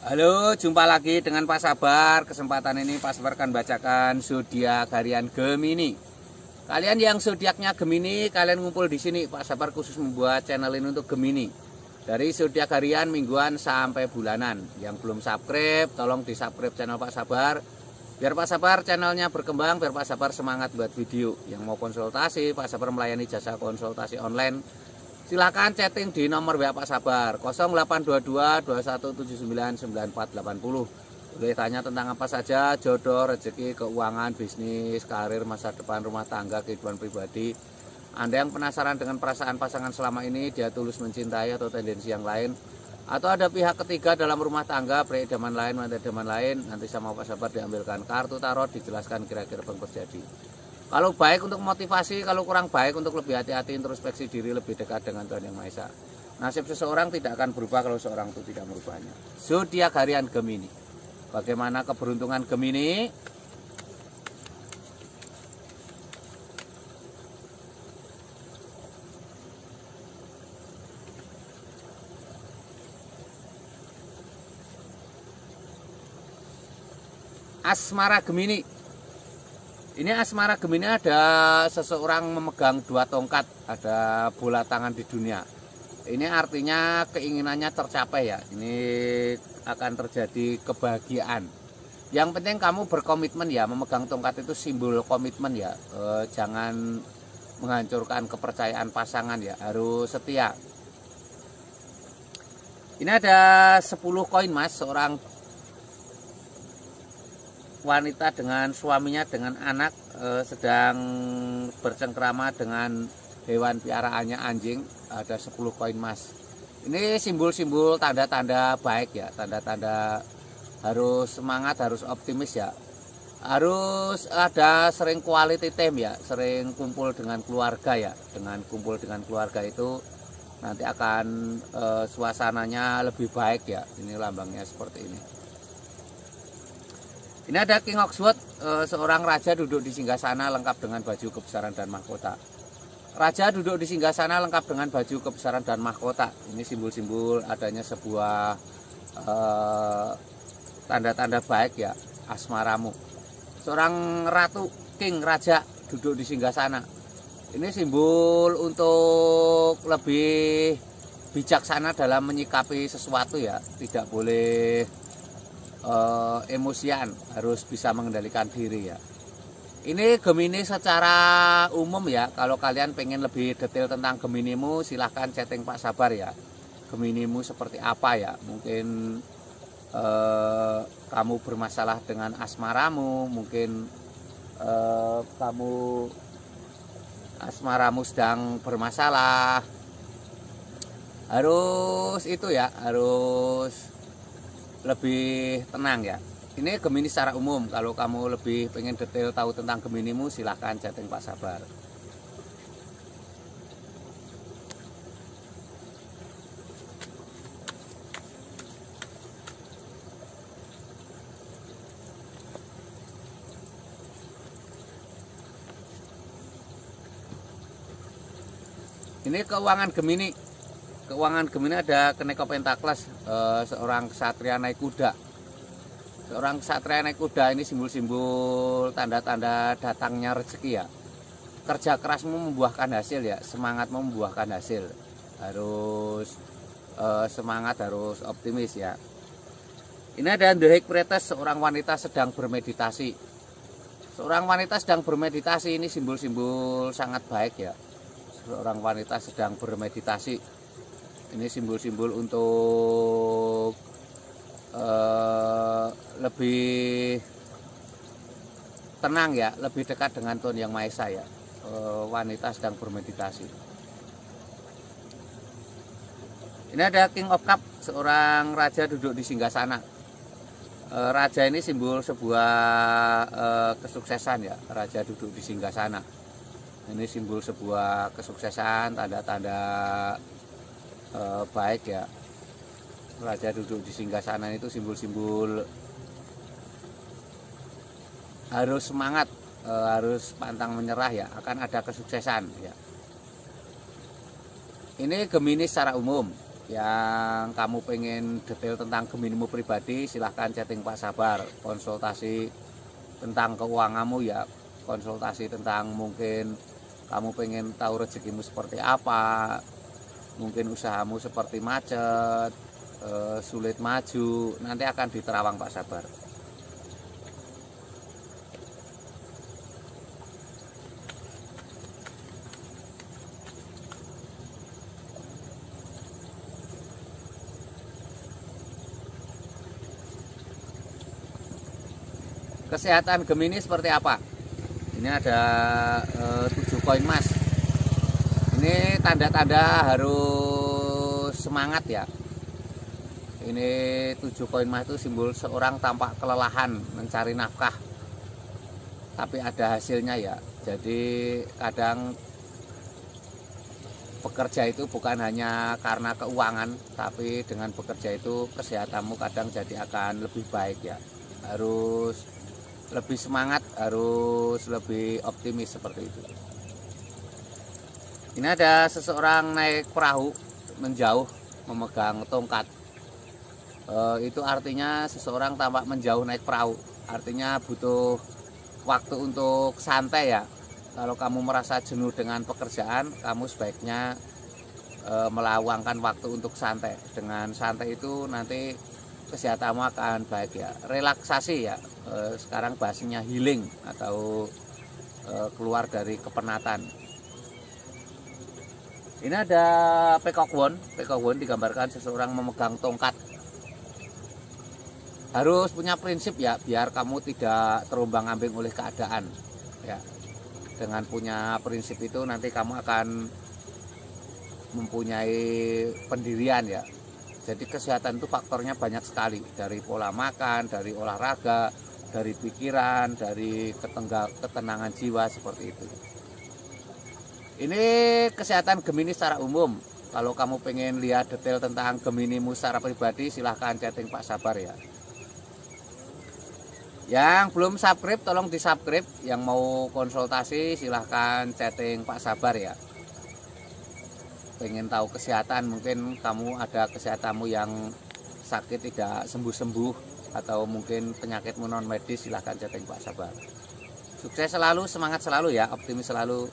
Halo, jumpa lagi dengan Pak Sabar. Kesempatan ini Pak Sabar akan bacakan zodiak harian Gemini. Kalian yang zodiaknya Gemini, kalian ngumpul di sini. Pak Sabar khusus membuat channel ini untuk Gemini. Dari zodiak harian, mingguan sampai bulanan. Yang belum subscribe, tolong di-subscribe channel Pak Sabar. Biar Pak Sabar channelnya berkembang, biar Pak Sabar semangat buat video. Yang mau konsultasi, Pak Sabar melayani jasa konsultasi online. Silakan chatting di nomor WA Pak Sabar 0822 2179 9480. Boleh tanya tentang apa saja, jodoh, rezeki, keuangan, bisnis, karir, masa depan, rumah tangga, kehidupan pribadi. Anda yang penasaran dengan perasaan pasangan selama ini, dia tulus mencintai atau tendensi yang lain, atau ada pihak ketiga dalam rumah tangga, pria idaman lain, wanita idaman lain, nanti sama Pak Sabar diambilkan kartu tarot, dijelaskan kira-kira apa yang terjadi. Kalau baik untuk motivasi, kalau kurang baik untuk lebih hati-hati, introspeksi diri, lebih dekat dengan Tuhan Yang Maha Esa. Nasib seseorang tidak akan berubah kalau seorang itu tidak merubahnya. Zodiak harian Gemini. Bagaimana keberuntungan Gemini? Asmara Gemini. Ini asmara Gemini ada seseorang memegang dua tongkat, ada bola tangan di dunia. Ini artinya keinginannya tercapai ya. Ini akan terjadi kebahagiaan. Yang penting kamu berkomitmen ya, memegang tongkat itu simbol komitmen ya. Jangan menghancurkan kepercayaan pasangan ya, harus setia. Ini ada 10 koin Mas, seorang wanita dengan suaminya dengan anak sedang bercengkrama dengan hewan piaraannya anjing, ada 10 koin emas. Ini simbol-simbol tanda-tanda baik ya, tanda-tanda harus semangat, harus optimis ya. Harus ada sering quality time ya, sering kumpul dengan keluarga ya. Dengan kumpul dengan keluarga itu nanti akan suasananya lebih baik ya. Ini lambangnya seperti ini. Ini ada King of Swords, seorang raja duduk di singgasana lengkap dengan baju kebesaran dan mahkota. Raja duduk di singgasana lengkap dengan baju kebesaran dan mahkota. Ini simbol-simbol adanya sebuah tanda-tanda baik ya, asmaramu. Seorang ratu, king, raja duduk di singgasana. Ini simbol untuk lebih bijaksana dalam menyikapi sesuatu ya, tidak boleh emosian, harus bisa mengendalikan diri ya. Ini Gemini secara umum ya. Kalau kalian pengen lebih detail tentang Geminimu, silahkan chatting Pak Sabar ya. Geminimu seperti apa ya? Mungkin kamu bermasalah dengan asmaramu, mungkin kamu asmaramu sedang bermasalah. Harus itu ya, harus lebih tenang ya. Ini Gemini secara umum. Kalau kamu lebih pengen detail tahu tentang Geminimu, silahkan chatting Pak Sabar. Ini keuangan Gemini. Keuangan Gemini ada Keneko Pentakles, seorang ksatria naik kuda. Seorang ksatria naik kuda ini simbol-simbol tanda-tanda datangnya rezeki ya. Kerja kerasmu membuahkan hasil ya, semangatmu membuahkan hasil. Harus semangat, harus optimis ya. Ini ada The High Priestess, seorang wanita sedang bermeditasi. Seorang wanita sedang bermeditasi, ini simbol-simbol sangat baik ya. Seorang wanita sedang bermeditasi. Ini simbol-simbol untuk lebih tenang ya, lebih dekat dengan Tuhan Yang Maha Esa ya. Wanita sedang bermeditasi. Ini ada King of Cup, seorang raja duduk di singgasana. Raja ini simbol sebuah kesuksesan ya. Raja duduk di singgasana. Ini simbol sebuah kesuksesan, tanda-tanda baik ya. Raja duduk di singgasana itu simbol-simbol harus semangat, harus pantang menyerah ya, akan ada kesuksesan ya. Ini Gemini secara umum. Yang kamu pengen detail tentang Geminimu pribadi, silahkan chatting Pak Sabar. Konsultasi tentang keuanganmu ya, konsultasi tentang mungkin kamu pengen tahu rezekimu seperti apa, mungkin usahamu seperti macet, sulit maju, nanti akan diterawang Pak Sabar. Kesehatan Gemini seperti apa? Ini ada 7 koin emas. Ini tanda-tanda harus semangat ya. Ini 7 koin emas itu simbol seorang tampak kelelahan mencari nafkah, tapi ada hasilnya ya. Jadi kadang bekerja itu bukan hanya karena keuangan, tapi dengan bekerja itu kesehatanmu kadang jadi akan lebih baik ya. Harus lebih semangat, harus lebih optimis seperti itu. Ini ada seseorang naik perahu menjauh memegang tongkat. Itu artinya seseorang tampak menjauh naik perahu, artinya butuh waktu untuk santai ya. Kalau kamu merasa jenuh dengan pekerjaan, kamu sebaiknya meluangkan waktu untuk santai. Dengan santai itu nanti kesehatanmu akan baik ya. Relaksasi ya, sekarang bahasanya healing atau keluar dari kepenatan. Ini ada Peacock Wand. Peacock Wand digambarkan seseorang memegang tongkat. Harus punya prinsip ya, biar kamu tidak terombang-ambing oleh keadaan ya. Dengan punya prinsip itu nanti kamu akan mempunyai pendirian ya. Jadi kesehatan itu faktornya banyak sekali, dari pola makan, dari olahraga, dari pikiran, dari ketenangan jiwa seperti itu. Ini kesehatan Gemini secara umum. Kalau kamu pengen lihat detail tentang Geminimu secara pribadi, silahkan chatting Pak Sabar ya. Yang belum subscribe tolong di subscribe. Yang mau konsultasi silahkan chatting Pak Sabar ya. Pengen tahu kesehatan, mungkin kamu ada kesehatanmu yang sakit tidak sembuh-sembuh, atau mungkin penyakitmu non medis, silahkan chatting Pak Sabar. Sukses selalu, semangat selalu ya, optimis selalu.